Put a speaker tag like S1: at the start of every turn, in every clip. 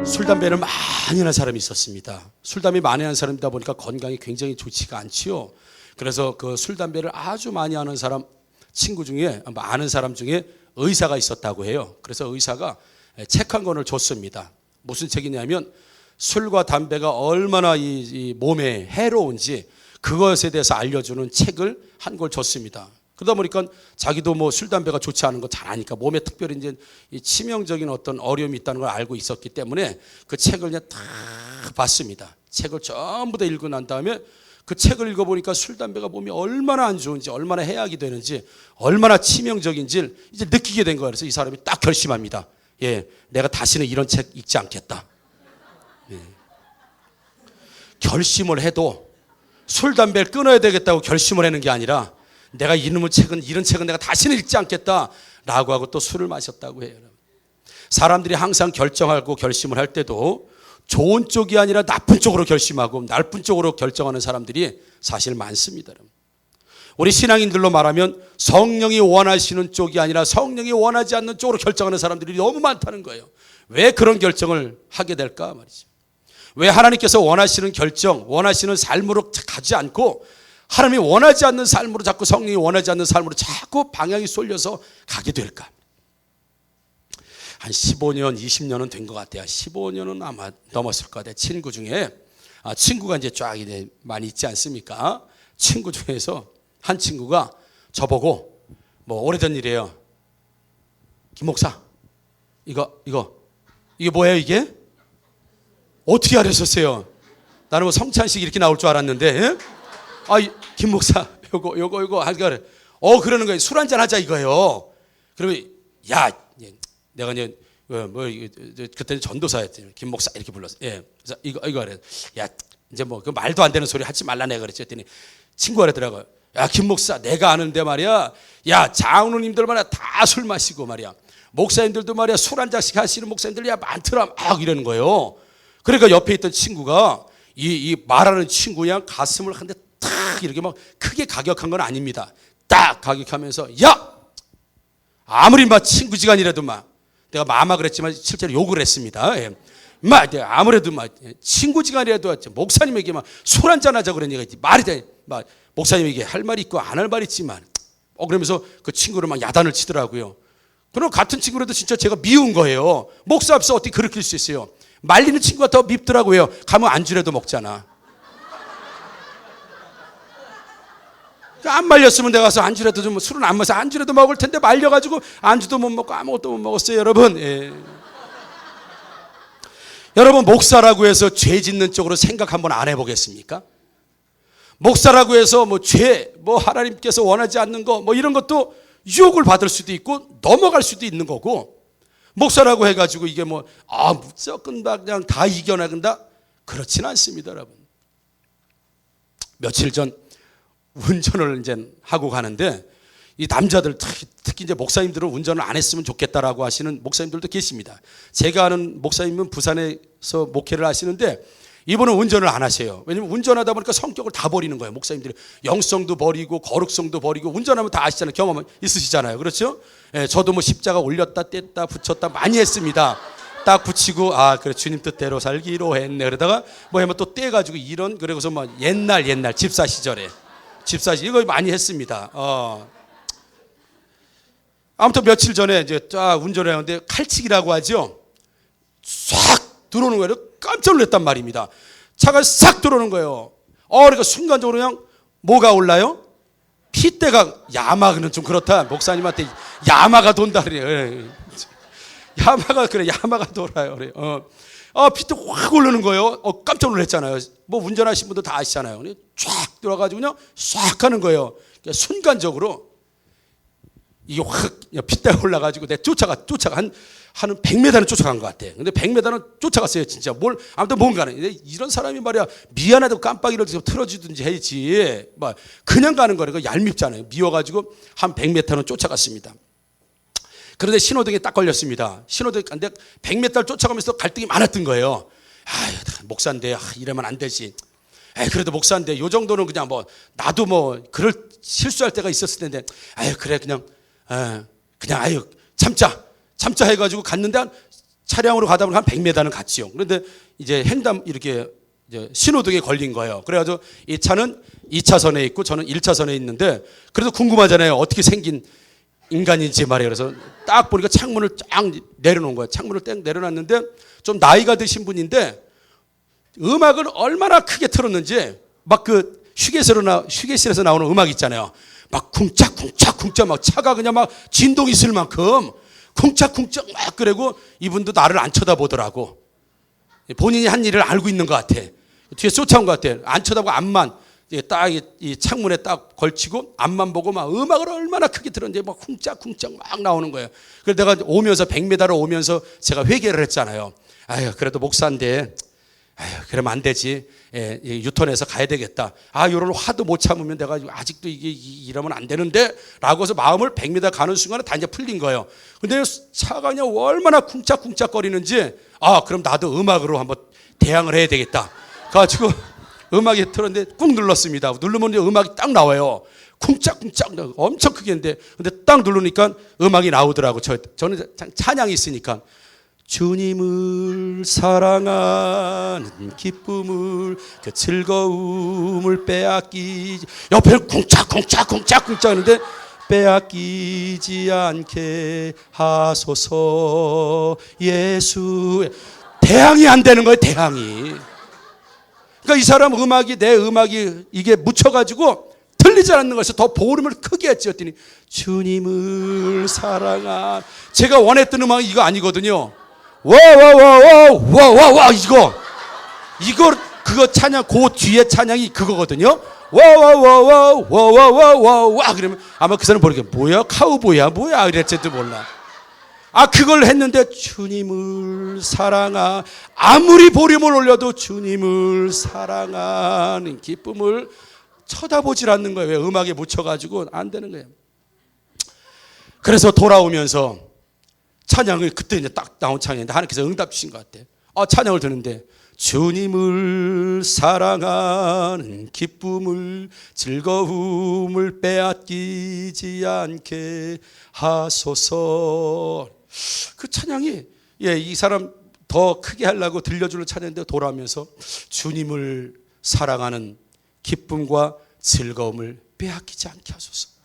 S1: 술, 담배를 많이 하는 사람이 있었습니다. 술, 담배 많이 하는 사람이다 보니까 건강이 굉장히 좋지가 않지요. 그래서 그 술, 담배를 아주 많이 하는 사람 친구 중에, 아는 사람 중에 의사가 있었다고 해요. 그래서 의사가 책 한 권을 줬습니다. 무슨 책이냐면 술과 담배가 얼마나 이 몸에 해로운지 그것에 대해서 알려주는 책을 한 권 줬습니다. 그러다 보니까 자기도 뭐 술, 담배가 좋지 않은 거 잘 아니까 몸에 특별히 이제 이 치명적인 어떤 어려움이 있다는 걸 알고 있었기 때문에 그 책을 그냥 다 봤습니다. 책을 전부 다 읽고 난 다음에 그 책을 읽어보니까 술, 담배가 몸이 얼마나 안 좋은지, 얼마나 해악이 되는지, 얼마나 치명적인지 이제 느끼게 된 거예요. 그래서 이 사람이 딱 결심합니다. 예, 내가 다시는 이런 책 읽지 않겠다. 예. 결심을 해도 술, 담배를 끊어야 되겠다고 결심을 하는 게 아니라 내가 이런 책은 내가 다시는 읽지 않겠다라고 하고 또 술을 마셨다고 해요. 사람들이 항상 결정하고 결심을 할 때도 좋은 쪽이 아니라 나쁜 쪽으로 결심하고 나쁜 쪽으로 결정하는 사람들이 사실 많습니다. 우리 신앙인들로 말하면 성령이 원하시는 쪽이 아니라 성령이 원하지 않는 쪽으로 결정하는 사람들이 너무 많다는 거예요. 왜 그런 결정을 하게 될까 말이죠. 왜 하나님께서 원하시는 결정, 원하시는 삶으로 가지 않고 하나님이 원하지 않는 삶으로 자꾸 성령이 원하지 않는 삶으로 자꾸 방향이 쏠려서 가게 될까? 한 15년, 20년은 된 것 같아요. 15년은 아마 넘었을 것 같아요. 친구 중에 친구가 이제 쫙 이제 많이 있지 않습니까? 친구 중에서 한 친구가 저보고 뭐 오래전 일이에요. 김 목사, 이게 뭐예요 이게? 어떻게 알으셨어요? 나는 뭐 성찬식 이렇게 나올 줄 알았는데, 예? 김 목사, 요거 하니까 그러는 거예요. 술 한잔 하자 이거예요. 그러면 야, 내가 이제 그때는 전도사였대요. 김 목사 이렇게 불렀어. 예, 그래서 이거 그래. 야, 이제 뭐 그 말도 안 되는 소리 하지 말라 내가 그랬지. 했더니 친구가 그러더라고요. 야, 김 목사, 내가 아는데 말이야. 야, 장로님들 말이야 다 술 마시고 말이야. 목사님들도 말이야 술 한 잔씩 하시는 목사님들이 많더라 막 이러는 거예요. 그러니까 옆에 있던 친구가 이 말하는 친구야 가슴을 한 대 탁 이렇게 막 크게 가격한 건 아닙니다. 딱 가격하면서 야, 아무리 막 친구지간이라도 막 내가 마마 그랬지만 실제로 욕을 했습니다. 예. 아무래도 막 친구지간이라도 목사님에게 막 술 한잔 하자 그러니까 말이 돼. 막 목사님에게 할 말이 있고 안 할 말이 있지만 그러면서 그 친구를 막 야단을 치더라고요. 그럼 같은 친구라도 진짜 제가 미운 거예요. 목사 앞에서 어떻게 그렇게 할 수 있어요? 말리는 친구가 더 밉더라고요. 가면 안주라도 먹잖아. 안 말렸으면 내가 가서 안주라도 좀 술은 안 마셔 안주라도 먹을 텐데 말려가지고 안주도 못 먹고 아무것도 못 먹었어요, 여러분. 예. 여러분 목사라고 해서 죄 짓는 쪽으로 생각 한번 안 해보겠습니까? 목사라고 해서 하나님께서 원하지 않는 거 이런 것도 유혹을 받을 수도 있고 넘어갈 수도 있는 거고 목사라고 해가지고 이게 무조건 그냥 다 이겨나간다 그렇지는 않습니다, 여러분. 며칠 전 운전을 이제 하고 가는데 이 남자들 특히 이제 목사님들은 운전을 안 했으면 좋겠다라고 하시는 목사님들도 계십니다. 제가 아는 목사님은 부산에서 목회를 하시는데 이분은 운전을 안 하세요. 왜냐하면 운전하다 보니까 성격을 다 버리는 거예요. 목사님들이 영성도 버리고 거룩성도 버리고 운전하면 다 아시잖아요. 경험 있으시잖아요. 그렇죠? 예, 저도 십자가 올렸다 뗐다 붙였다 많이 했습니다. 딱 붙이고 그래 주님 뜻대로 살기로 했네. 그러다가 하면 또 떼가지고 그러고서 옛날 집사 시절에 이거 많이 했습니다. 아무튼 며칠 전에 이제 쫙 운전을 하는데 칼치기라고 하죠. 싹 들어오는 거예요. 깜짝 놀랐단 말입니다. 차가 싹 들어오는 거예요. 그러니까 순간적으로 그냥 뭐가 올라요? 핏대가 야마는 좀 그렇다. 목사님한테 야마가 돈다 그래요. 야마가 돌아요. 그래요. 핏대 확 오르는 거예요. 깜짝 놀랐잖아요. 운전하신 분도 다 아시잖아요. 쫙 들어가지고 그냥 싹 하는 거예요. 그러니까 순간적으로 이게 확 핏대가 올라가지고 내 쫓아가 한 100m는 쫓아간 것 같아. 근데 100m는 쫓아갔어요, 진짜. 아무튼 뭔가는. 이런 사람이 말이야 미안하다고 깜빡이를 틀어주든지 해야지. 그냥 가는 거니까 얄밉잖아요. 미워가지고 한 100m는 쫓아갔습니다. 그런데 신호등에 딱 걸렸습니다. 신호등에 근데 100m를 쫓아가면서 갈등이 많았던 거예요. 목사인데 이러면 안 되지. 그래도 목사인데 요 정도는 그냥 나도 그럴 실수할 때가 있었을 텐데 그래 그냥 참자 해가지고 갔는데 한 차량으로 가다 보면 한 100m는 갔지요. 그런데 이제 횡단 이렇게 이제 신호등에 걸린 거예요. 그래가지고 이 차는 2차선에 있고 저는 1차선에 있는데, 그래도 궁금하잖아요. 어떻게 생긴 인간인지 말이에요. 그래서 딱 보니까 창문을 쫙 내려놓은 거예요. 창문을 딱 내려놨는데 좀 나이가 드신 분인데 음악을 얼마나 크게 틀었는지 막 그 휴게실에서 나오는 음악 있잖아요. 막 쿵짝쿵짝쿵짝 막 차가 그냥 막 진동이 있을 만큼 쿵짝쿵짝 막 그러고 이분도 나를 안 쳐다보더라고. 본인이 한 일을 알고 있는 것 같아. 뒤에 쫓아온 것 같아. 안 쳐다보고 앞만 딱 이 창문에 딱 걸치고 앞만 보고 막 음악을 얼마나 크게 들었는지 막 쿵짝쿵짝 막 나오는 거예요. 그래서 내가 오면서 100m를 오면서 제가 회개를 했잖아요. 아유, 그래도 목사인데 아유, 그러면 안 되지. 예, 유턴해서 가야 되겠다. 아, 요런 화도 못 참으면 내가 아직도 이게 이러면 안 되는데 라고 해서 마음을 100m 가는 순간에 다 이제 풀린 거예요. 근데 차가 그냥 얼마나 쿵짝쿵짝 거리는지, 아, 그럼 나도 음악으로 한번 대항을 해야 되겠다. 그래가지고 음악이 틀었는데 꾹 눌렀습니다. 누르면 이제 음악이 딱 나와요. 쿵짝쿵짝 엄청 크게 했는데, 근데 딱 누르니까 음악이 나오더라고. 저는 찬양이 있으니까. 주님을 사랑하는 기쁨을, 그 즐거움을 빼앗기지, 옆에는 쿵짝쿵짝쿵짝쿵짝 하는데 빼앗기지 않게 하소서 예수. 대항이 안 되는 거예요. 대항이. 그러니까 이 사람 음악이, 내 음악이 이게 묻혀가지고 들리지 않는 것에서 더 볼륨을 크게 했지. 했더니 주님을 사랑한, 제가 원했던 음악이 이거 아니거든요. 와와와와와와와 이거 그거 찬양, 그 뒤에 찬양이 그거거든요. 와와와와와와와와 그러면 아마 그 사람 모르게 뭐야 카우보이야 뭐야 이랬지도 몰라. 아, 그걸 했는데 주님을 사랑하, 아무리 볼륨을 올려도 주님을 사랑하는 기쁨을 쳐다보질 않는 거예요. 왜? 음악에 묻혀가지고 안 되는 거예요. 그래서 돌아오면서 찬양을, 그때 이제 딱 나온 찬양인데 하나님께서 응답 주신 것 같아. 찬양을 듣는데 주님을 사랑하는 기쁨을, 즐거움을 빼앗기지 않게 하소서. 그 찬양이, 이 사람 더 크게 하려고 들려주는 찬양인데 돌아오면서 주님을 사랑하는 기쁨과 즐거움을 빼앗기지 않게 하소서.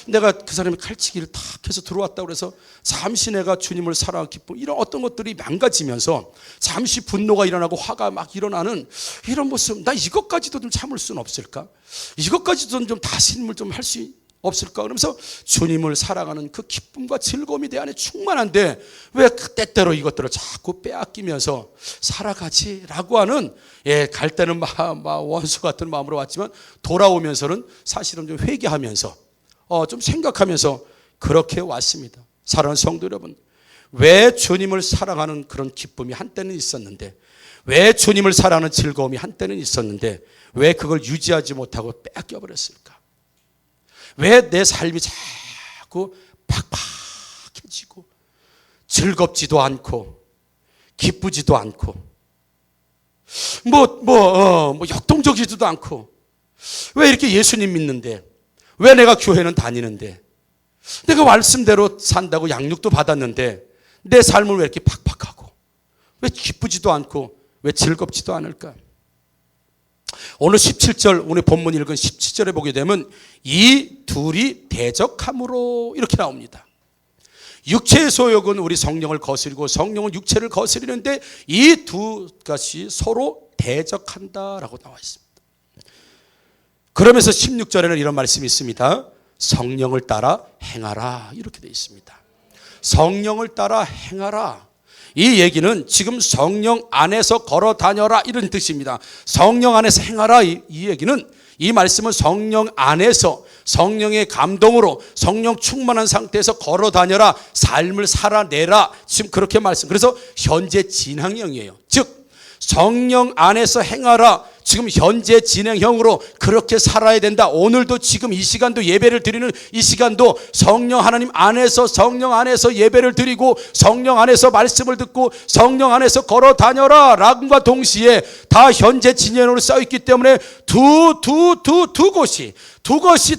S1: 내가 그 사람이 칼치기를 탁 해서 들어왔다고 그래서 잠시 내가 주님을 사랑하는 기쁨, 이런 어떤 것들이 망가지면서 잠시 분노가 일어나고 화가 막 일어나는 이런 모습, 나 이것까지도 좀 참을 수는 없을까? 이것까지도 좀 다스림을 좀 할 수 없을까? 그러면서 주님을 사랑하는 그 기쁨과 즐거움이 내 안에 충만한데 왜 때때로 이것들을 자꾸 빼앗기면서 살아가지라고 하는, 갈 때는 막 원수 같은 마음으로 왔지만 돌아오면서는 사실은 좀 회개하면서 좀 생각하면서 그렇게 왔습니다. 사랑하는 성도 여러분, 왜 주님을 사랑하는 그런 기쁨이 한때는 있었는데, 왜 주님을 사랑하는 즐거움이 한때는 있었는데 왜 그걸 유지하지 못하고 빼앗겨 버렸을까? 왜 내 삶이 자꾸 팍팍해지고 즐겁지도 않고 기쁘지도 않고 역동적이지도 않고, 왜 이렇게 예수님 믿는데, 왜 내가 교회는 다니는데, 내가 말씀대로 산다고 양육도 받았는데 내 삶을 왜 이렇게 팍팍하고, 왜 기쁘지도 않고, 왜 즐겁지도 않을까? 오늘 17절, 오늘 본문 읽은 17절에 보게 되면 이 둘이 대적함으로 이렇게 나옵니다. 육체의 소욕은 우리 성령을 거스리고 성령은 육체를 거스리는데 이 두 것이 서로 대적한다라고 나와 있습니다. 그러면서 16절에는 이런 말씀이 있습니다. 성령을 따라 행하라, 이렇게 되어 있습니다. 성령을 따라 행하라. 이 얘기는 지금 성령 안에서 걸어 다녀라 이런 뜻입니다. 성령 안에서 행하라, 이 얘기는, 이 말씀은 성령 안에서 성령의 감동으로 성령 충만한 상태에서 걸어 다녀라, 삶을 살아내라, 지금 그렇게 말씀. 그래서 현재 진행형이에요. 즉 성령 안에서 행하라, 지금 현재 진행형으로 그렇게 살아야 된다. 오늘도 지금 이 시간도 예배를 드리는 이 시간도 성령 하나님 안에서, 성령 안에서 예배를 드리고 성령 안에서 말씀을 듣고 성령 안에서 걸어 다녀라 라과 동시에 다 현재 진행으로 쌓여있기 때문에 두 곳이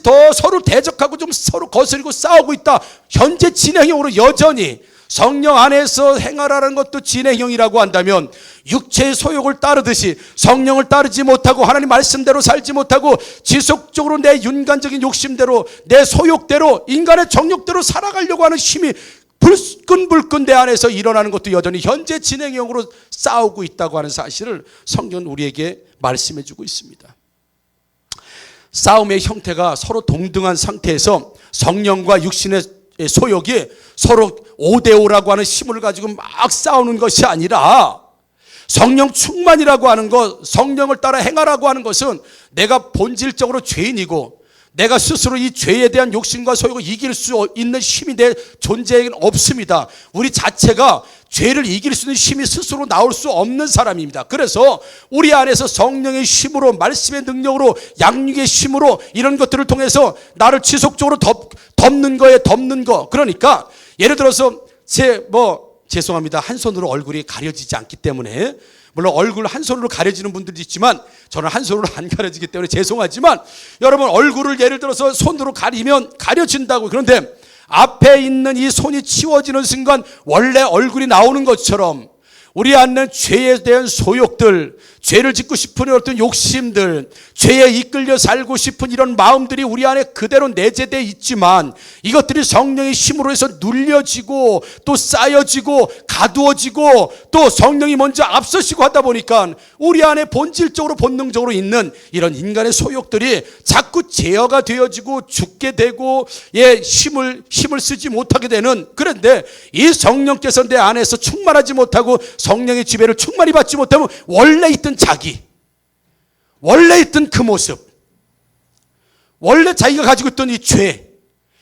S1: 더 서로 대적하고 좀 서로 거스리고 싸우고 있다. 현재 진행형으로 여전히 성령 안에서 행하라는 것도 진행형이라고 한다면 육체의 소욕을 따르듯이 성령을 따르지 못하고 하나님 말씀대로 살지 못하고 지속적으로 내 윤관적인 욕심대로 내 소욕대로 인간의 정욕대로 살아가려고 하는 힘이 불끈불끈 내 안에서 일어나는 것도 여전히 현재 진행형으로 싸우고 있다고 하는 사실을 성경은 우리에게 말씀해 주고 있습니다. 싸움의 형태가 서로 동등한 상태에서 성령과 육신의 소욕이 서로 5대5라고 하는 힘을 가지고 막 싸우는 것이 아니라 성령 충만이라고 하는 것, 성령을 따라 행하라고 하는 것은 내가 본질적으로 죄인이고 내가 스스로 이 죄에 대한 욕심과 소욕을 이길 수 있는 힘이 내 존재에는 없습니다. 우리 자체가 죄를 이길 수 있는 힘이 스스로 나올 수 없는 사람입니다. 그래서 우리 안에서 성령의 힘으로, 말씀의 능력으로, 양육의 힘으로 이런 것들을 통해서 나를 지속적으로 덮는 거. 그러니까 예를 들어서 죄송합니다. 한 손으로 얼굴이 가려지지 않기 때문에, 물론 얼굴 한 손으로 가려지는 분들도 있지만 저는 한 손으로 안 가려지기 때문에 죄송하지만, 여러분 얼굴을 예를 들어서 손으로 가리면 가려진다고. 그런데 앞에 있는 이 손이 치워지는 순간 원래 얼굴이 나오는 것처럼 우리 안에 죄에 대한 소욕들, 죄를 짓고 싶은 어떤 욕심들, 죄에 이끌려 살고 싶은 이런 마음들이 우리 안에 그대로 내재되어 있지만 이것들이 성령의 힘으로 해서 눌려지고 또 쌓여지고 가두어지고 또 성령이 먼저 앞서시고 하다 보니까 우리 안에 본질적으로 본능적으로 있는 이런 인간의 소욕들이 자꾸 제어가 되어지고 죽게 되고 힘을 쓰지 못하게 되는. 그런데 이 성령께서 내 안에서 충만하지 못하고 성령의 지배를 충만히 받지 못하면 원래 있던 자기, 원래 있던 그 모습, 원래 자기가 가지고 있던 이 죄,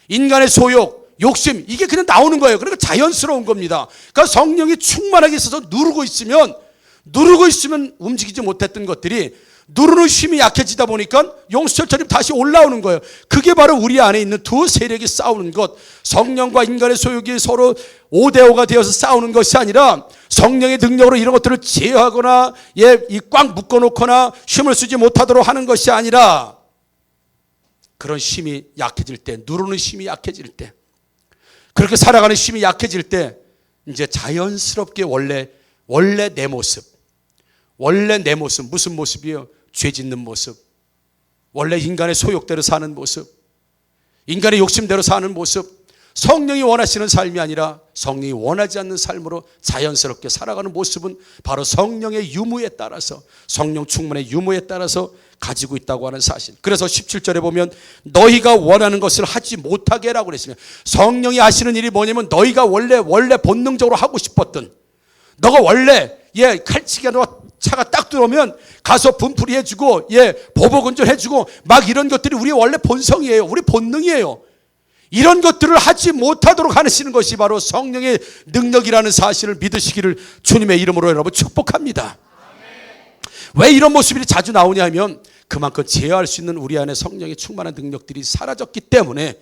S1: 인간의 소욕, 욕심, 이게 그냥 나오는 거예요. 그러니까 자연스러운 겁니다. 그러니까 성령이 충만하게 있어서 누르고 있으면 움직이지 못했던 것들이 누르는 힘이 약해지다 보니까 용수철처럼 다시 올라오는 거예요. 그게 바로 우리 안에 있는 두 세력이 싸우는 것, 성령과 인간의 소욕이 서로 5대5가 되어서 싸우는 것이 아니라 성령의 능력으로 이런 것들을 제어하거나 꽉 묶어놓거나 힘을 쓰지 못하도록 하는 것이 아니라 그런 힘이 약해질 때, 누르는 힘이 약해질 때, 그렇게 살아가는 힘이 약해질 때 이제 자연스럽게 원래 내 모습, 무슨 모습이에요? 죄 짓는 모습, 원래 인간의 소욕대로 사는 모습, 인간의 욕심대로 사는 모습, 성령이 원하시는 삶이 아니라 성령이 원하지 않는 삶으로 자연스럽게 살아가는 모습은 바로 성령의 유무에 따라서, 성령 충만의 유무에 따라서 가지고 있다고 하는 사실. 그래서 17절에 보면 너희가 원하는 것을 하지 못하게 하라고 그랬습니다. 성령이 하시는 일이 뭐냐면 너희가 원래 본능적으로 하고 싶었던, 너가 원래 칼치기가 차가 딱 들어오면 가서 분풀이 해주고 보복운전 해주고 막 이런 것들이 우리의 원래 본성이에요. 우리 본능이에요. 이런 것들을 하지 못하도록 하시는 것이 바로 성령의 능력이라는 사실을 믿으시기를 주님의 이름으로 여러분 축복합니다. 왜 이런 모습이 자주 나오냐 하면 그만큼 제어할 수 있는 우리 안에 성령의 충만한 능력들이 사라졌기 때문에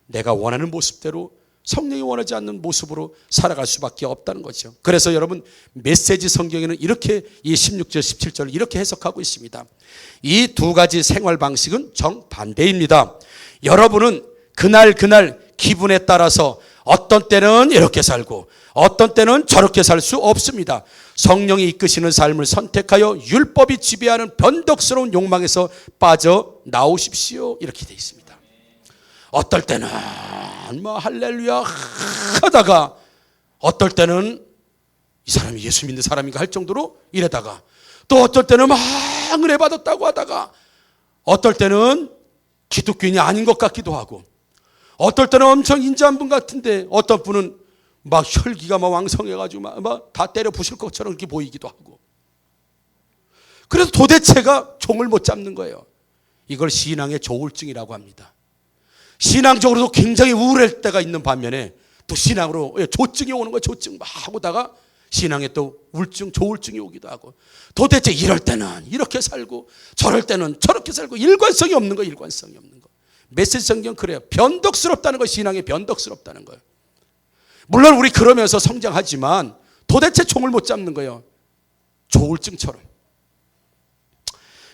S1: 내가 원하는 모습대로, 성령이 원하지 않는 모습으로 살아갈 수밖에 없다는 거죠. 그래서 여러분 메시지 성경에는 이렇게 이 16절 17절을 이렇게 해석하고 있습니다. 이 두 가지 생활 방식은 정반대입니다. 여러분은 그날 기분에 따라서 어떤 때는 이렇게 살고 어떤 때는 저렇게 살 수 없습니다. 성령이 이끄시는 삶을 선택하여 율법이 지배하는 변덕스러운 욕망에서 빠져나오십시오. 이렇게 되어 있습니다. 어떨 때는 할렐루야 하다가 어떨 때는 이 사람이 예수 믿는 사람인가 할 정도로 이러다가 또 어떨 때는 막 은혜 받았다고 하다가 어떨 때는 기독교인이 아닌 것 같기도 하고 어떨 때는 엄청 인자한 분 같은데 어떤 분은 막 혈기가 막 왕성해가지고 막 다 때려 부실 것처럼 이렇게 보이기도 하고. 그래서 도대체가 종을 못 잡는 거예요. 이걸 신앙의 조울증이라고 합니다. 신앙적으로도 굉장히 우울할 때가 있는 반면에 또 신앙으로 조증이 오는 거예요. 조증 막 하고다가 신앙에 또 우울증, 조울증이 오기도 하고. 도대체 이럴 때는 이렇게 살고 저럴 때는 저렇게 살고 일관성이 없는 거예요. 일관성이 없는 거. 메시지 성경 그래요. 변덕스럽다는 거, 신앙이 변덕스럽다는 거예요. 물론 우리 그러면서 성장하지만 도대체 종을 못 잡는 거예요. 조울증처럼.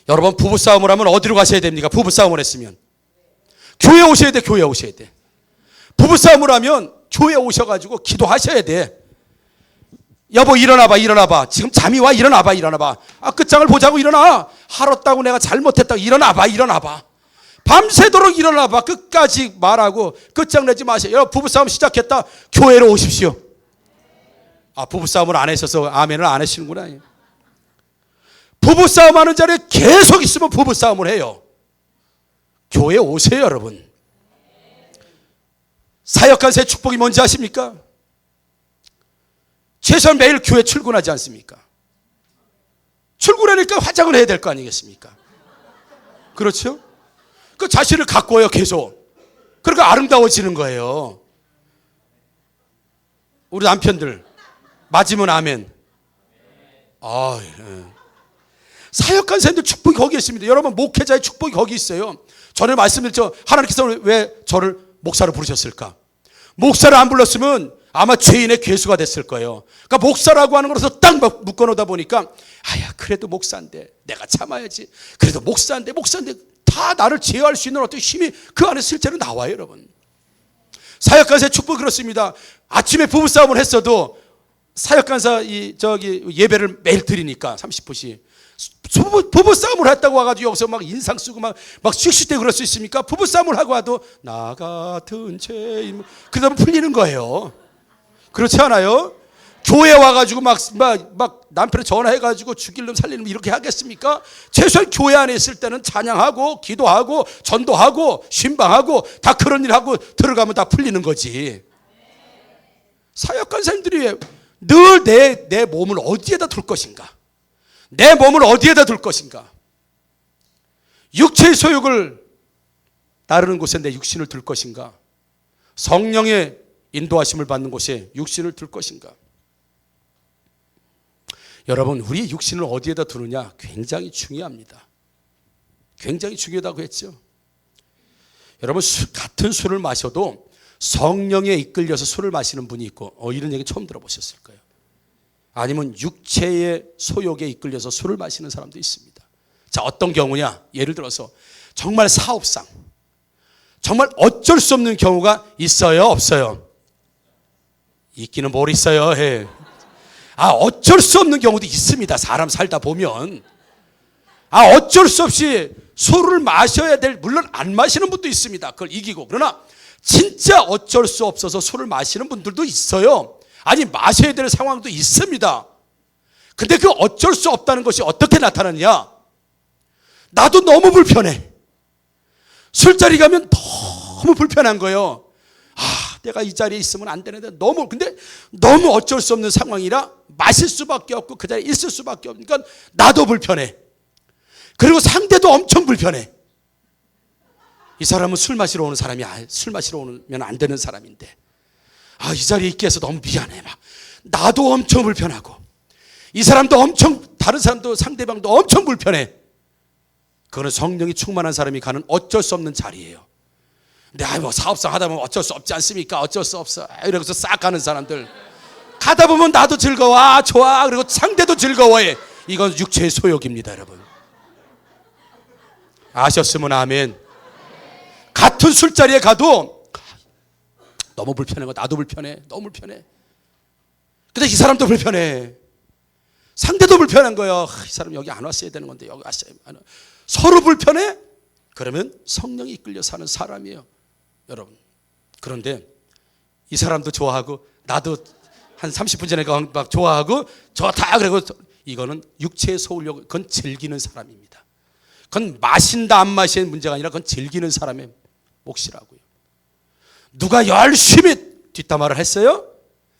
S1: 여러분 부부싸움을 하면 어디로 가셔야 됩니까? 부부싸움을 했으면 교회 오셔야 돼. 교회 오셔야 돼. 부부싸움을 하면 교회 오셔가지고 기도하셔야 돼. 여보 일어나봐 일어나봐. 지금 잠이 와. 일어나봐 일어나봐. 끝장을 보자고 일어나. 하뤘다고 내가 잘못했다고 일어나봐 일어나봐. 밤새도록 일어나봐. 끝까지 말하고 끝장내지 마세요. 여러분 부부싸움 시작했다. 교회로 오십시오. 부부싸움을 안 하셔서 아멘을 안 하시는구나. 부부싸움 하는 자리에 계속 있으면 부부싸움을 해요. 교회 오세요 여러분. 사역간사의 축복이 뭔지 아십니까? 최소한 매일 교회 출근하지 않습니까? 출근하니까 화장을 해야 될 거 아니겠습니까? 그렇죠? 그 자신을 가꿔요 계속. 그러니까 아름다워지는 거예요. 우리 남편들 맞으면 아멘. 사역간사님들 축복이 거기 있습니다. 여러분 목회자의 축복이 거기 있어요. 전에 말씀드렸죠. 하나님께서 왜 저를 목사로 부르셨을까? 목사를 안 불렀으면 아마 죄인의 괴수가 됐을 거예요. 그러니까 목사라고 하는 거로서 딱 묶어놓다 보니까 그래도 목사인데 내가 참아야지. 그래도 목사인데 다 나를 제어할 수 있는 어떤 힘이 그 안에 실제로 나와요 여러분. 사역간사의 축복이 그렇습니다. 아침에 부부싸움을 했어도 사역간사 예배를 매일 드리니까 30분씩 부부싸움을 했다고 와가지고 여기서 막 인상 쓰고 막 씩씩대고 그럴 수 있습니까? 부부싸움을 하고 와도 나 같은 죄인 그러다 보면 풀리는 거예요. 그렇지 않아요? 교회 와가지고 막 남편에 전화해가지고 죽일 놈 살릴 놈 이렇게 하겠습니까? 최소한 교회 안에 있을 때는 찬양하고 기도하고 전도하고 신방하고 다 그런 일 하고 들어가면 다 풀리는 거지. 사역간사님들이 늘 내 몸을 어디에다 둘 것인가? 내 몸을 어디에다 둘 것인가? 육체의 소욕을 따르는 곳에 내 육신을 둘 것인가? 성령의 인도하심을 받는 곳에 육신을 둘 것인가? 여러분 우리 육신을 어디에다 두느냐 굉장히 중요합니다. 굉장히 중요하다고 했죠. 여러분 같은 술을 마셔도 성령에 이끌려서 술을 마시는 분이 있고 이런 얘기 처음 들어보셨을 거예요. 아니면 육체의 소욕에 이끌려서 술을 마시는 사람도 있습니다. 자, 어떤 경우냐? 예를 들어서 정말 사업상 정말 어쩔 수 없는 경우가 있어요 없어요? 있기는 뭘 있어요. 어쩔 수 없는 경우도 있습니다. 사람 살다 보면 어쩔 수 없이 술을 마셔야 될, 물론 안 마시는 분도 있습니다. 그걸 이기고. 그러나 진짜 어쩔 수 없어서 술을 마시는 분들도 있어요. 아니 마셔야 될 상황도 있습니다. 근데 그 어쩔 수 없다는 것이 어떻게 나타나느냐? 나도 너무 불편해. 술자리 가면 너무 불편한 거예요. 내가 이 자리에 있으면 안 되는데 근데 너무 어쩔 수 없는 상황이라 마실 수밖에 없고 그 자리에 있을 수밖에 없으니까 나도 불편해. 그리고 상대도 엄청 불편해. 이 사람은 술 마시러 오는 사람이 술 마시러 오면 안 되는 사람인데 이 자리에 있게 해서 너무 미안해. 나도 엄청 불편하고 이 사람도 엄청, 다른 사람도 상대방도 엄청 불편해. 그거는 성령이 충만한 사람이 가는 어쩔 수 없는 자리예요. 근데 사업상 하다 보면 어쩔 수 없지 않습니까? 어쩔 수 없어 이러고서 싹 가는 사람들 가다 보면 나도 즐거워 좋아 그리고 상대도 즐거워해. 이건 육체의 소욕입니다 여러분. 아셨으면 아멘. 같은 술자리에 가도 너무 불편해. 나도 불편해. 너무 불편해. 근데 이 사람도 불편해. 상대도 불편한 거예요. 이 사람 여기 안 왔어야 되는 건데 여기 왔어야. 서로 불편해? 그러면 성령이 이끌려 사는 사람이에요 여러분. 그런데 이 사람도 좋아하고 나도 한 30분 전에 막 좋아하고 좋다 그러고 이거는 육체의 소울욕. 그건 즐기는 사람입니다. 그건 마신다 안 마시는 문제가 아니라 그건 즐기는 사람의 몫이라고요. 누가 열심히 뒷담화를 했어요?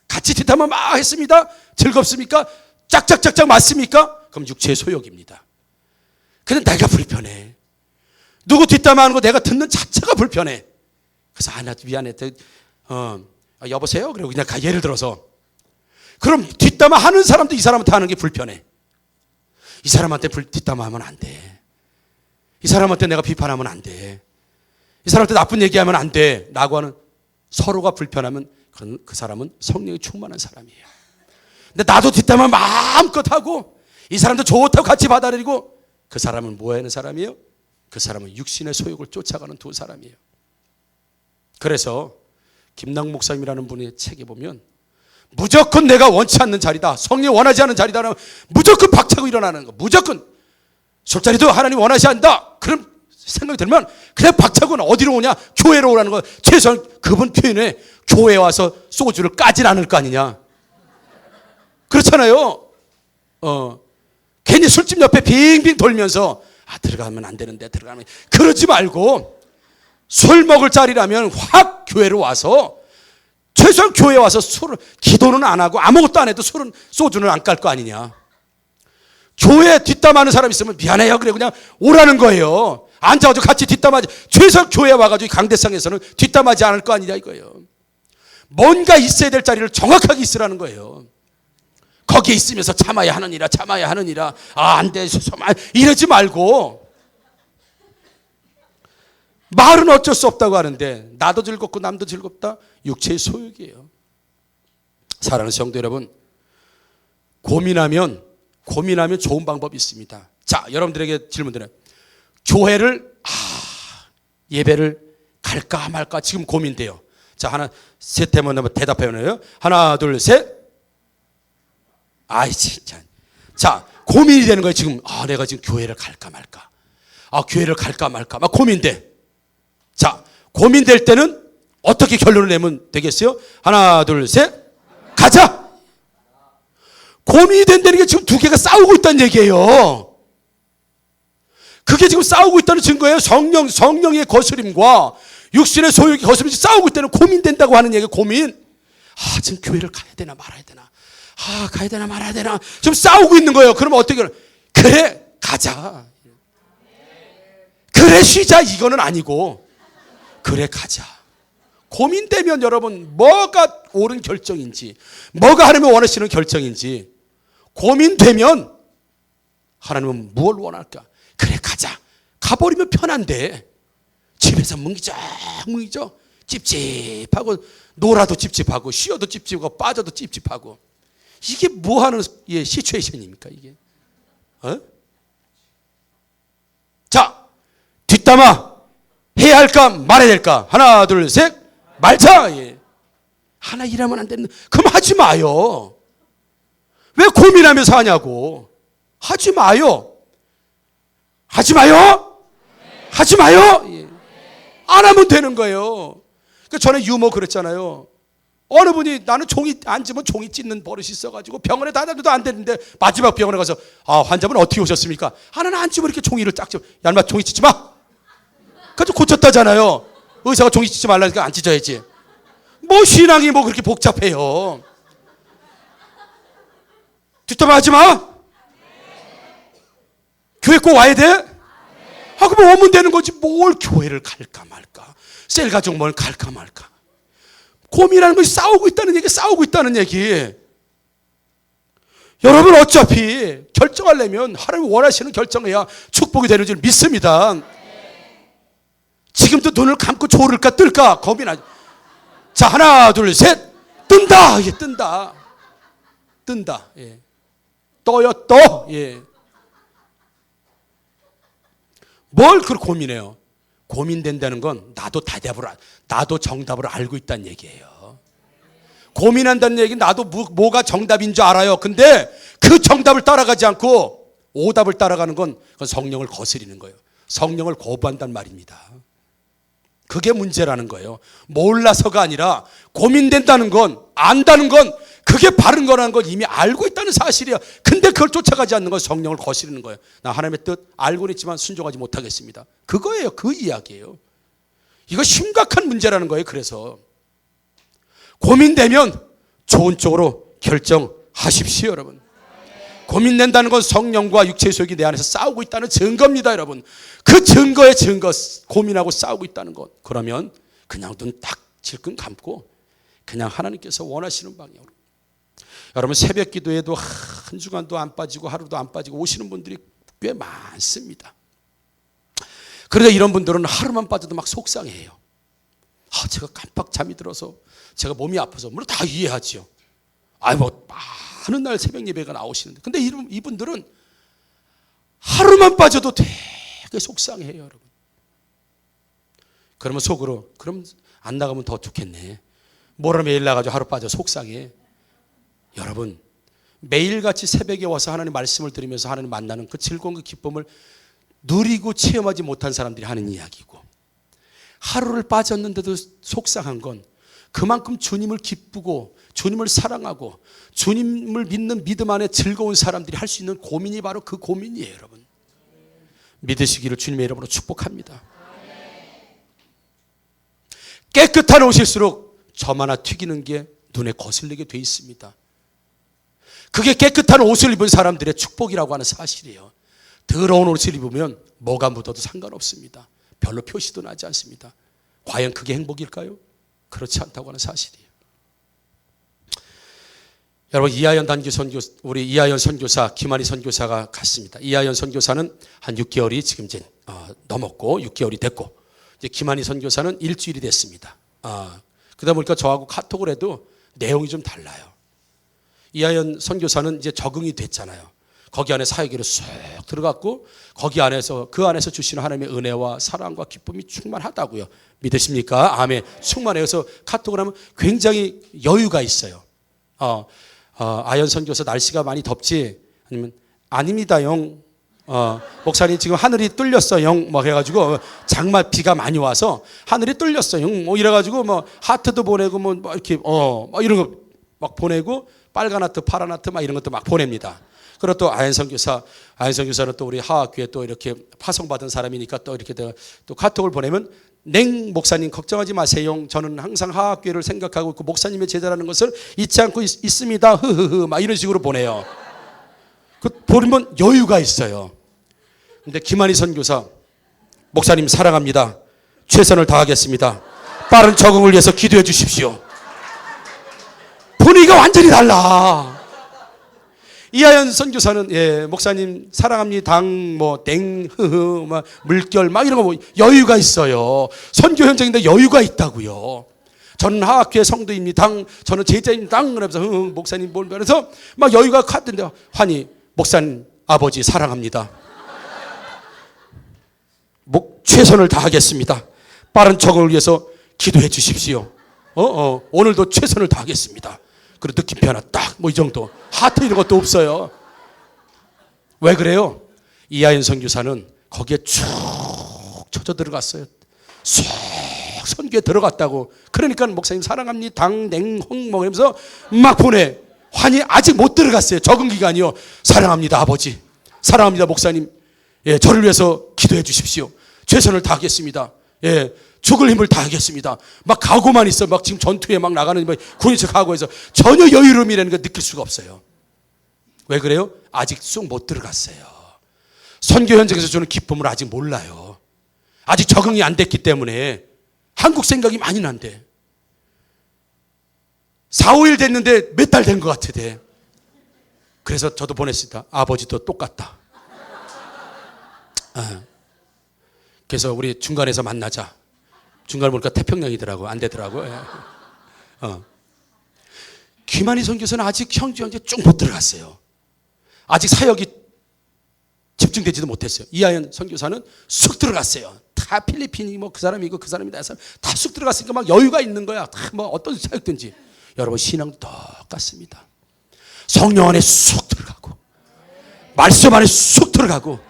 S1: 같이 뒷담화 막 했습니다. 즐겁습니까? 짝짝짝짝 맞습니까? 그럼 육체의 소욕입니다. 근데 내가 불편해. 누구 뒷담화하는 거 내가 듣는 자체가 불편해. 그래서 나 미안해. 여보세요? 그리고 그냥 예를 들어서 그럼 뒷담화 하는 사람도 이 사람한테 하는 게 불편해. 이 사람한테 뒷담화하면 안 돼. 이 사람한테 내가 비판하면 안 돼. 이 사람한테 나쁜 얘기하면 안 돼. 라고 하는 서로가 불편하면 그 사람은 성령이 충만한 사람이에요. 근데 나도 뒷담화 마음껏 하고 이 사람도 좋다고 같이 받아들이고 그 사람은 뭐 하는 사람이에요? 그 사람은 육신의 소욕을 쫓아가는 두 사람이에요. 그래서 김남 목사님이라는 분의 책에 보면 무조건 내가 원치 않는 자리다, 성령이 원하지 않는 자리다 하면 무조건 박차고 일어나는 거. 무조건 술자리도 하나님 원하지 않는다 그런 생각이 들면 그냥 박차고는 어디로 오냐? 교회로 오라는 거. 최소한 그분 표현에 교회에 와서 소주를 까진 않을 거 아니냐. 그렇잖아요. 괜히 술집 옆에 빙빙 돌면서 들어가면 안 되는데 들어가면, 그러지 말고 술 먹을 자리라면 확 교회로 와서, 최소한 교회에 와서 술을, 기도는 안 하고 아무것도 안 해도 술은, 소주는 안 깔 거 아니냐. 교회에 뒷담하는 사람 있으면 미안해요 그래 그냥 오라는 거예요. 앉아가지고 같이 뒷담하지. 최소한 교회에 와가지고 강대상에서는 뒷담하지 않을 거 아니냐 이거예요. 뭔가 있어야 될 자리를 정확하게 있으라는 거예요. 거기에 있으면서 참아야 하느니라 참아야 하느니라, 안 돼 이러지 말고. 말은 어쩔 수 없다고 하는데 나도 즐겁고 남도 즐겁다, 육체의 소욕이에요. 사랑하는 성도 여러분, 고민하면 좋은 방법이 있습니다. 자, 여러분들에게 질문 드려요. 교회를 예배를 갈까 말까 지금 고민돼요. 자, 하나 셋 하면 대답해요. 하나 둘 셋. 진짜. 자, 고민이 되는 거예요 지금. 내가 지금 교회를 갈까 말까. 교회를 갈까 말까 막 고민돼. 자, 고민될 때는 어떻게 결론을 내면 되겠어요? 하나 둘 셋. 가자. 고민이 된다는 게 지금 두 개가 싸우고 있다는 얘기예요. 그게 지금 싸우고 있다는 증거예요. 성령의 거스림과 육신의 소욕이 거스림이 싸우고 있다는, 고민된다고 하는 얘기예요. 고민. 지금 교회를 가야 되나 말아야 되나. 가야 되나 말아야 되나. 지금 싸우고 있는 거예요. 그러면 어떻게 해요? 그래 가자. 그래 쉬자 이거는 아니고, 그래 가자. 고민되면 여러분 뭐가 옳은 결정인지, 뭐가 하나님이 원하시는 결정인지 고민되면 하나님은 무엇을 원할까? 그래 가자. 가버리면 편한데 집에서 뭉기적 찝찝하고, 놀아도 찝찝하고 쉬어도 찝찝하고 빠져도 찝찝하고, 이게 뭐 하는 시츄에이션입니까 이게? 자, 뒷담화 해야 할까 말아야 될까? 하나 둘 셋. 말자. 하나 일하면 안 되는, 그럼 하지 마요. 왜 고민하면서 하냐고. 하지 마요. 하지 마요. 하지 마요. 안 하면 되는 거예요. 전에 유머 그랬잖아요. 어느 분이 나는 종이 앉으면 종이 찢는 버릇이 있어가지고 병원에 다녀도 안 되는데 마지막 병원에 가서 환자분 어떻게 오셨습니까? 나는 앉으면 이렇게 종이를 딱 야 인마 종이 찢지 마. 그래서 고쳤다잖아요. 의사가 종이 찢지 말라니까 안 찢어야지. 뭐 신앙이 뭐 그렇게 복잡해요. 뒷담화하지 마. 교회 꼭 와야 돼? 그럼 오면 되는 거지. 뭘 교회를 갈까 말까, 셀가족 뭘 갈까 말까. 고민하는 것이 싸우고 있다는 얘기. 여러분 어차피 결정하려면 하나님 원하시는 결정해야 축복이 되는 줄 믿습니다. 지금도 눈을 감고 졸을까 뜰까 고민하지. 자, 하나 둘 셋. 뜬다. 뜬다. 떠요 떠. 뭘 그렇게 고민해요? 고민된다는 건 나도 정답을 알고 있다는 얘기예요. 고민한다는 얘기는 나도 뭐가 정답인 줄 알아요. 근데 그 정답을 따라가지 않고 오답을 따라가는 건 그건 성령을 거스리는 거예요. 성령을 거부한다는 말입니다. 그게 문제라는 거예요. 몰라서가 아니라 고민된다는 건, 안다는 건, 그게 바른 거라는 걸 이미 알고 있다는 사실이야. 근데 그걸 쫓아가지 않는 건 성령을 거스르는 거예요. 나 하나님의 뜻 알고는 있지만 순종하지 못하겠습니다. 그거예요. 그 이야기예요. 이거 심각한 문제라는 거예요. 그래서 고민되면 좋은 쪽으로 결정하십시오, 여러분. 고민된다는 건 성령과 육체의 소욕이 내 안에서 싸우고 있다는 증거입니다, 여러분. 그 증거의 증거, 고민하고 싸우고 있다는 것. 그러면 그냥 눈 딱 질끈 감고 그냥 하나님께서 원하시는 방향으로. 여러분 새벽 기도에도 한 주간도 안 빠지고 하루도 안 빠지고 오시는 분들이 꽤 많습니다. 그런데 이런 분들은 하루만 빠져도 막 속상해요. 제가 깜빡 잠이 들어서 제가 몸이 아파서, 물론 다 이해하지요. 뭐 많은 날 새벽 예배가 나오시는데, 근데 이분들은 하루만 빠져도 되게 속상해요, 여러분. 그러면 속으로, 그럼 안 나가면 더 좋겠네. 뭐라 매일 나가지고 하루 빠져 속상해. 여러분, 매일같이 새벽에 와서 하나님 말씀을 들으면서 하나님 만나는 그 즐거운 그 기쁨을 누리고 체험하지 못한 사람들이 하는 이야기고, 하루를 빠졌는데도 속상한 건 그만큼 주님을 기쁘고 주님을 사랑하고 주님을 믿는 믿음 안에 즐거운 사람들이 할 수 있는 고민이 바로 그 고민이에요. 여러분, 믿으시기를 주님의 이름으로 축복합니다. 깨끗한 옷일수록 점 하나 튀기는 게 눈에 거슬리게 돼 있습니다. 그게 깨끗한 옷을 입은 사람들의 축복이라고 하는 사실이에요. 더러운 옷을 입으면 뭐가 묻어도 상관없습니다. 별로 표시도 나지 않습니다. 과연 그게 행복일까요? 그렇지 않다고 하는 사실이에요. 여러분, 이하연 단기 선교, 우리 이하연 선교사, 김한희 선교사가 갔습니다. 이하연 선교사는 한 6개월이 지금 이제 넘었고 6개월이 됐고, 이제 김한희 선교사는 일주일이 됐습니다. 그러다 보니까 저하고 카톡을 해도 내용이 좀 달라요. 이하연 선교사는 이제 적응이 됐잖아요. 거기 안에 사역으로 쏙 들어갔고, 거기 안에서 그 안에서 주시는 하나님의 은혜와 사랑과 기쁨이 충만하다고요. 믿으십니까? 아멘. 충만해요. 그래서 카톡을 하면 굉장히 여유가 있어요. 아연 선교사 날씨가 많이 덥지? 아니면 아닙니다 영. 목사님 지금 하늘이 뚫렸어 영. 뭐 해가지고 장마 비가 많이 와서 하늘이 뚫렸어 영. 뭐 이래가지고 뭐 하트도 보내고 뭐 이렇게 뭐 이런 거 막 보내고, 빨간 하트, 파란 하트 막 이런 것도 막 보냅니다. 그리고 또 아연 선교사는 또 우리 하학교에 또 이렇게 파송받은 사람이니까 또 이렇게 또 카톡을 보내면, 냉 목사님 걱정하지 마세요. 저는 항상 하학교를 생각하고 있고 목사님의 제자라는 것을 잊지 않고 있습니다. 흐흐흐 막 이런 식으로 보내요. 그 보면 여유가 있어요. 근데 김한희 선교사, 목사님 사랑합니다. 최선을 다하겠습니다. 빠른 적응을 위해서 기도해 주십시오. 분위기가 완전히 달라. 이하연 선교사는 목사님 사랑합니다. 땡 흐흐 막 물결 막 이런 거 뭐 여유가 있어요. 선교 현장인데 여유가 있다고요. 저는 하학교의 성도입니다. 저는 제자입니다. 그러면서 목사님 뭘 그래서 막 여유가 갔던데, 환희 목사님 아버지 사랑합니다. 최선을 다하겠습니다. 빠른 적응을 위해서 기도해 주십시오. 오늘도 최선을 다하겠습니다. 그리고 느낌표 하나 딱 뭐 이 정도, 하트 이런 것도 없어요. 왜 그래요? 이하연 선교사는 거기에 쭉 쳐져 들어갔어요. 쏙 선교에 들어갔다고. 그러니까 목사님 사랑합니다. 당냉홍 먹으면서 막 보내. 환희 아직 못 들어갔어요. 적응 기간이요. 사랑합니다 아버지, 사랑합니다 목사님, 저를 위해서 기도해 주십시오. 최선을 다하겠습니다. 죽을 힘을 다하겠습니다. 막 각오만 있어. 막 지금 전투에 막 나가는 군인처 각오해서 전혀 여유로움이라는 걸 느낄 수가 없어요. 왜 그래요? 아직 쑥 못 들어갔어요. 선교 현장에서 주는 기쁨을 아직 몰라요. 아직 적응이 안 됐기 때문에 한국 생각이 많이 난대. 4, 5일 됐는데 몇 달 된 것 같으대. 그래서 저도 보냈습니다. 아버지도 똑같다. 그래서 우리 중간에서 만나자. 중간에 보니까 태평양이더라고. 안 되더라고. 김한희 선교사는 아직 현지에 쭉 못 들어갔어요. 아직 사역이 집중되지도 못했어요. 이하연 선교사는 쑥 들어갔어요. 다 필리핀이 뭐 그 사람이고 그 사람이 다 쑥 들어갔으니까 막 여유가 있는 거야. 다 뭐 어떤 사역든지. 여러분, 신앙도 똑같습니다. 성령 안에 쑥 들어가고, 말씀 안에 쑥 들어가고,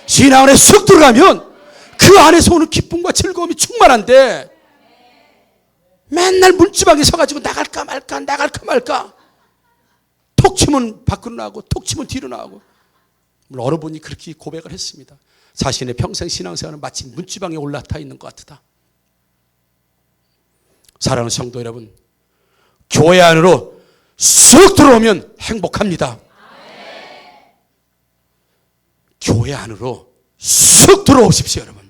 S1: 신앙 안에 쑥 들어가면 그 안에서 오는 기쁨과 즐거움이 충만한데, 맨날 문지방에 서가지고 나갈까 말까 톡 치면 밖으로 나가고 톡 치면 뒤로 나가고. 물론 어느 분이 그렇게 고백을 했습니다. 자신의 평생 신앙생활은 마치 문지방에 올라타 있는 것 같다. 사랑하는 성도 여러분, 교회 안으로 쑥 들어오면 행복합니다. 교회 안으로 쑥 들어오십시오 여러분.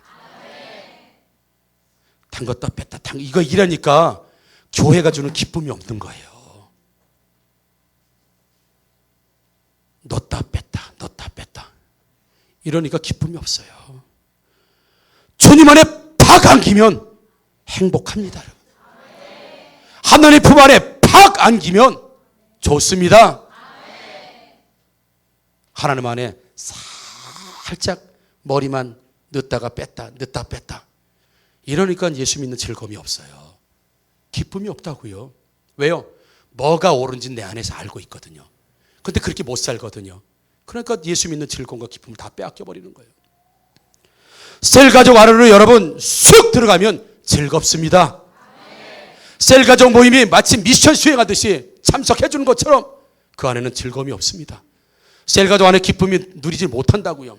S1: 담갔다 뺐다 이거 이러니까 교회가 주는 기쁨이 없는 거예요. 넣었다 뺐다 이러니까 기쁨이 없어요. 주님 안에 팍 안기면 행복합니다. 하나님 품 안에 팍 안기면 좋습니다. 하나님 안에 살짝 머리만 넣었다 뺐다 이러니까 예수 믿는 즐거움이 없어요. 기쁨이 없다고요. 왜요? 뭐가 옳은지 내 안에서 알고 있거든요. 근데 그렇게 못 살거든요. 그러니까 예수 믿는 즐거움과 기쁨을 다 빼앗겨버리는 거예요. 셀가족 안으로 여러분 쑥 들어가면 즐겁습니다. 셀가족 모임이 마치 미션 수행하듯이 참석해 주는 것처럼 그 안에는 즐거움이 없습니다. 셀가족 안에 기쁨이 누리지 못한다고요.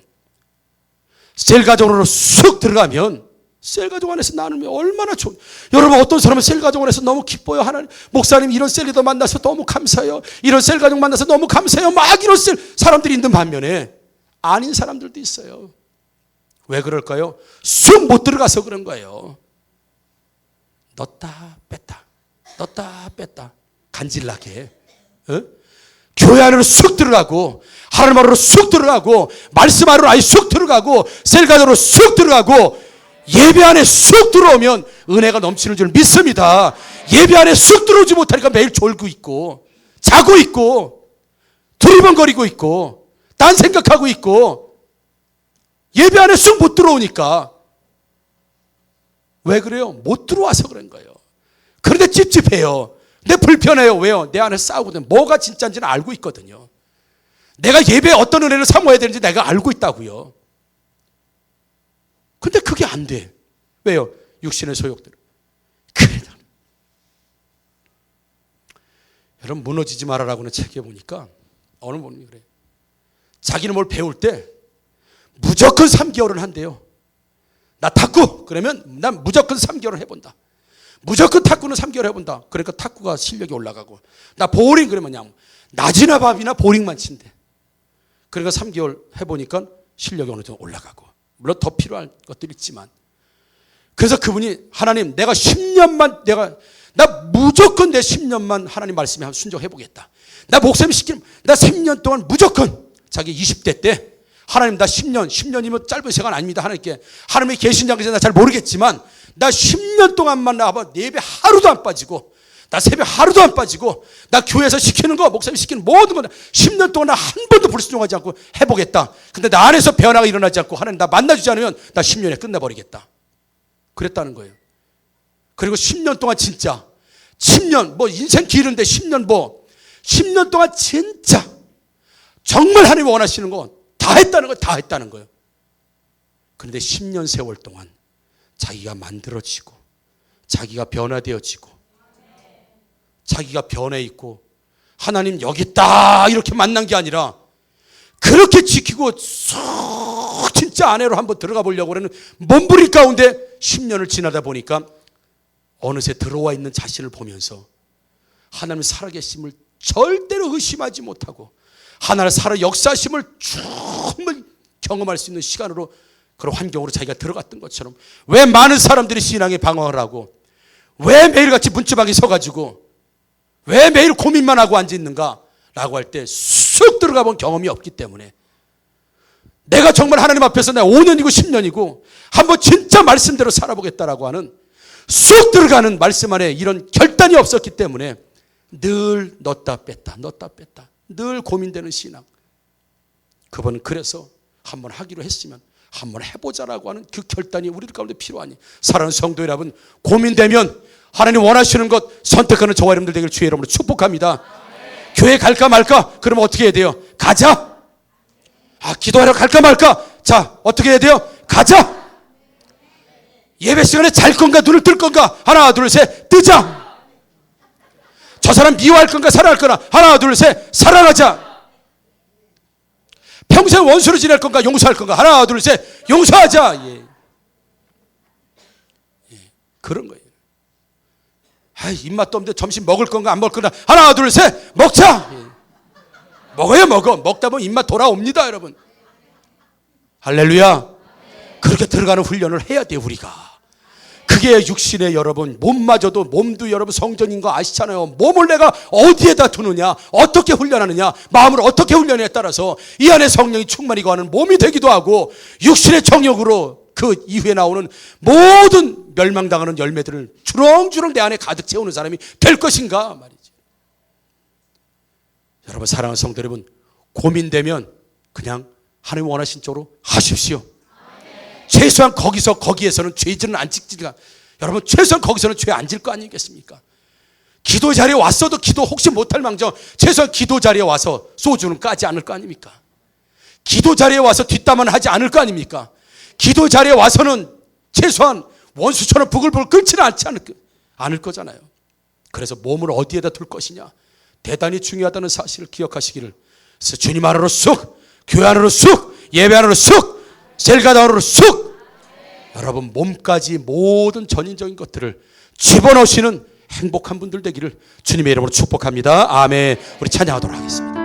S1: 셀가족으로 쑥 들어가면 셀가족 안에서 나누면 얼마나 좋은. 여러분 어떤 사람은 셀가족 안에서 너무 기뻐요. 하나님 목사님 이런 셀리더 만나서 너무 감사해요. 이런 셀가족 만나서 너무 감사해요. 막 이런 사람들이 있는 반면에 아닌 사람들도 있어요. 왜 그럴까요? 쑥 못 들어가서 그런 거예요. 넣었다 뺐다 간질나게. 교회 안으로 쑥 들어가고 하나님 안으로 쑥 들어가고 말씀 안으로 아예 쑥 들어가고 셀가족으로 쑥 들어가고 예배 안에 쑥 들어오면 은혜가 넘치는 줄 믿습니다. 예배 안에 쑥 들어오지 못하니까 매일 졸고 있고 자고 있고 두리번거리고 있고 딴 생각하고 있고 예배 안에 쑥 못 들어오니까. 왜 그래요? 못 들어와서 그런 거예요. 그런데 찝찝해요. 내 불편해요. 왜요? 내 안에 싸우거든. 뭐가 진짜인지는 알고 있거든요. 내가 예배에 어떤 은혜를 사모해야 되는지 내가 알고 있다고요. 근데 그게 안 돼. 왜요? 육신의 소욕들. 그래. 여러분 무너지지 말아라고는 책에 보니까 어느 분이 그래요. 자기는 뭘 배울 때 무조건 3개월은 한대요. 나 탁구 그러면 난 무조건 3개월 해본다. 무조건 탁구는 3개월 해본다. 그러니까 탁구가 실력이 올라가고 나 보링 그러면 그냥 낮이나 밤이나 보링만 친대. 그러니까 3개월 해보니까 실력이 어느 정도 올라가고 물론 더 필요한 것들이 있지만 그래서 그분이 하나님 내가 10년만 나 무조건 내 10년만 하나님 말씀에 순종해보겠다. 나 목사님 시키면 나 10년 동안 무조건 자기 20대 때 하나님 나 10년이면 짧은 시간 아닙니다. 하나님의 계신 장에서 나 잘 모르겠지만 나 10년 동안만 나와봐 예배 하루도 안 빠지고 나 새벽 하루도 안 빠지고 나 교회에서 시키는 거 목사님 시키는 모든 거 10년 동안 나 한 번도 불순종하지 않고 해보겠다. 근데 나 안에서 변화가 일어나지 않고 하나님 나 만나주지 않으면 나 10년에 끝내버리겠다. 그랬다는 거예요. 그리고 10년 동안 진짜 10년 뭐 인생 길은데 10년 동안 진짜 정말 하나님 원하시는 거 다 했다는 거예요. 그런데 10년 세월 동안 자기가 만들어지고 자기가 변화되어지고 자기가 변해 있고 하나님 여기 있다 이렇게 만난 게 아니라 그렇게 지키고 쏙 진짜 안으로 한번 들어가 보려고 하는 몸부림 가운데 10년을 지나다 보니까 어느새 들어와 있는 자신을 보면서 하나님 살아계심을 절대로 의심하지 못하고 하나님 살아 역사심을 정말 경험할 수 있는 시간으로 그런 환경으로 자기가 들어갔던 것처럼 왜 많은 사람들이 신앙에 방황을 하고 왜 매일같이 문지방에 서가지고 왜 매일 고민만 하고 앉아있는가 라고 할 때 쑥 들어가 본 경험이 없기 때문에 내가 정말 하나님 앞에서 내가 5년이고 10년이고 한번 진짜 말씀대로 살아보겠다라고 하는 쑥 들어가는 말씀 안에 이런 결단이 없었기 때문에 늘 넣었다 뺐다 늘 고민되는 신앙. 그분은 그래서 한번 하기로 했으면 한번 해보자라고 하는 그 결단이 우리 가운데 필요하니 사랑하는 성도 여러분 고민되면 하나님 원하시는 것 선택하는 저와 여러분들 되기를 주의 이름으로 축복합니다. 교회 갈까 말까? 그러면 어떻게 해야 돼요? 가자. 기도하러 갈까 말까? 자 어떻게 해야 돼요? 가자. 예배 시간에 잘 건가 눈을 뜰 건가? 하나 둘 셋 뜨자. 저 사람 미워할 건가 사랑할 거나? 하나 둘 셋 사랑하자. 평생 원수로 지낼 건가 용서할 건가? 하나 둘 셋 용서하자. 그런 거예요. 입맛도 없는데 점심 먹을 건가 안 먹을 건가? 하나 둘 셋 먹자. 먹어요 먹어. 먹다 보면 입맛 돌아옵니다 여러분. 할렐루야. 그렇게 들어가는 훈련을 해야 돼요 우리가. 그게 육신의 여러분 몸마저도 몸도 여러분 성전인 거 아시잖아요. 몸을 내가 어디에다 두느냐 어떻게 훈련하느냐 마음을 어떻게 훈련에 따라서 이 안에 성령이 충만히 거하는 몸이 되기도 하고 육신의 정욕으로 그 이후에 나오는 모든 멸망당하는 열매들을 주렁주렁 내 안에 가득 채우는 사람이 될 것인가 말이죠. 여러분 사랑하는 성도 여러분 고민되면 그냥 하나님 원하신 쪽으로 하십시오. 최소한 거기에서는 죄질은 안 찍지가. 여러분 최소한 거기서는 죄 안 질 거 아니겠습니까? 기도 자리에 왔어도 기도 혹시 못할 망정 최소한 기도 자리에 와서 소주는 까지 않을 거 아닙니까? 기도 자리에 와서 뒷담화는 하지 않을 거 아닙니까? 기도 자리에 와서는 최소한 원수처럼 부글부글 끓지는 않을 거잖아요. 그래서 몸을 어디에다 둘 것이냐 대단히 중요하다는 사실을 기억하시기를. 그래서 주님 안으로 쑥, 교회 안으로 쑥, 예배 안으로 쑥, 셀가다 안으로 쑥. 여러분 몸까지 모든 전인적인 것들을 집어넣으시는 행복한 분들 되기를 주님의 이름으로 축복합니다. 아멘. 우리 찬양하도록 하겠습니다.